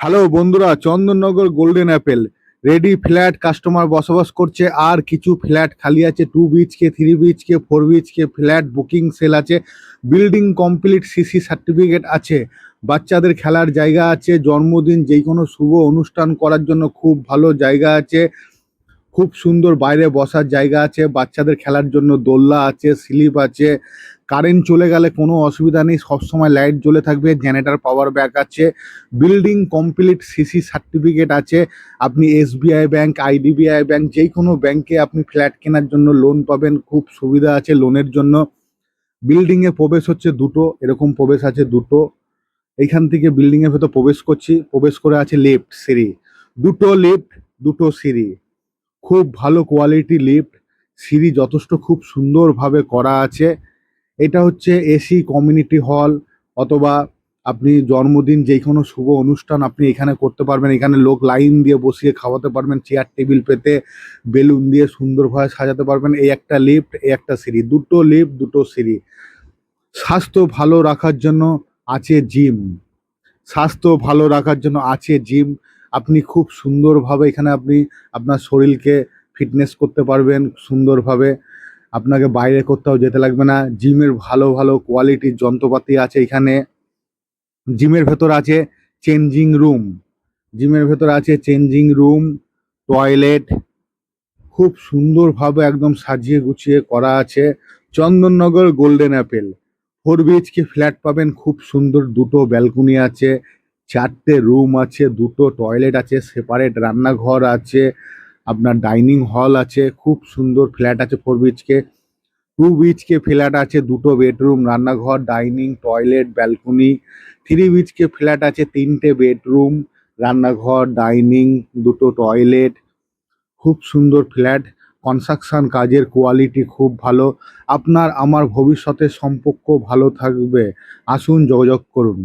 Hello বন্ধুরা, Chandannagar golden Apple ready flat customer বসবাস করছে। আর কিছু ফ্ল্যাট খালি আছে, 2 BHK, 3 BHK, 4 BHK flat booking sale আছে। বিল্ডিং কমপ্লিট, সিসি সার্টিফিকেট আছে। বাচ্চাদের খেলার জায়গা আছে, জন্মদিন যে কোনো শুভ অনুষ্ঠান করার জন্য খুব ভালো জায়গা আছে। খুব সুন্দর বাইরে বসার জায়গা আছে, বাচ্চাদের খেলার জন্য দোলনা আছে, স্লিপ আছে। কারেন্ট চলে গেলে কোনো অসুবিধা নেই, সবসময় লাইট জ্বলে থাকবে। জেনারেটর পাওয়ার ব্যাক আছে। বিল্ডিং কমপ্লিট, সিসি সার্টিফিকেট আছে। আপনি SBI ব্যাংক, IDBI ব্যাংক যে কোনো ব্যাংকে আপনি ফ্ল্যাট কেনার জন্য লোন পাবেন, খুব সুবিধা আছে লোনের জন্য। বিল্ডিংয়ে প্রবেশ হচ্ছে দুটো, এরকম প্রবেশ আছে দুটো। এইখান থেকে বিল্ডিংয়ের ভেতর প্রবেশ করছি, প্রবেশ করে আছে লিফট সিঁড়ি, দুটো লিফট, দুটো সিঁড়ি। খুব ভালো কোয়ালিটি লিফট, সিঁড়ি যথেষ্ট খুব সুন্দরভাবে করা আছে। এটা হচ্ছে এসি কমিউনিটি হল, অথবা আপনি জন্মদিন যে কোনো শুভ অনুষ্ঠান আপনি এখানে করতে পারবেন। এখানে লোক লাইন দিয়ে বসিয়ে খাওয়াতে পারবেন, চেয়ার টেবিল পেতে বেলুন দিয়ে সুন্দরভাবে সাজাতে পারবেন। এই একটা লিফট, এই একটা সিঁড়ি, দুটো লিফট, দুটো সিঁড়ি। স্বাস্থ্য ভালো রাখার জন্য আছে জিম, স্বাস্থ্য ভালো রাখার জন্য আছে জিম। আপনি খুব সুন্দরভাবে এখানে আপনি আপনার শরীরকে ফিটনেস করতে পারবেন সুন্দরভাবে। আপনাকে বাইরে কোথাও যেতে লাগবে না। জিমের ভালো ভালো কোয়ালিটির যন্ত্রপাতি আছে এখানে। জিমের ভেতর আছে চেঞ্জিং রুম, জিমের ভেতর আছে চেঞ্জিং রুম, টয়লেট। খুব সুন্দরভাবে একদম সাজিয়ে গুছিয়ে করা আছে। Chandannagar golden Apple 4 BHK flat পাবেন, খুব সুন্দর। দুটো ব্যালকনি আছে, 4টে রুম আছে, দুটো টয়লেট আছে, সেপারেট রান্নাঘর আছে, আপনার ডাইনিং হল আছে। খুব সুন্দর ফ্ল্যাট আছে। 4 BHK, 2 BHK ফ্ল্যাট আছে, দুটো বেডরুম, রান্নাঘর, dining, toilet, balcony. 3 BHK flat আছে, 3টে বেডরুম, রান্নাঘর, ডাইনিং, দুটো টয়লেট। খুব সুন্দর ফ্ল্যাট। কনস্ট্রাকশন কাজের কোয়ালিটি খুব ভালো। আপনার আমার ভবিষ্যতের সম্পর্ক ভালো থাকবে। আসুন যোগাযোগ করুন।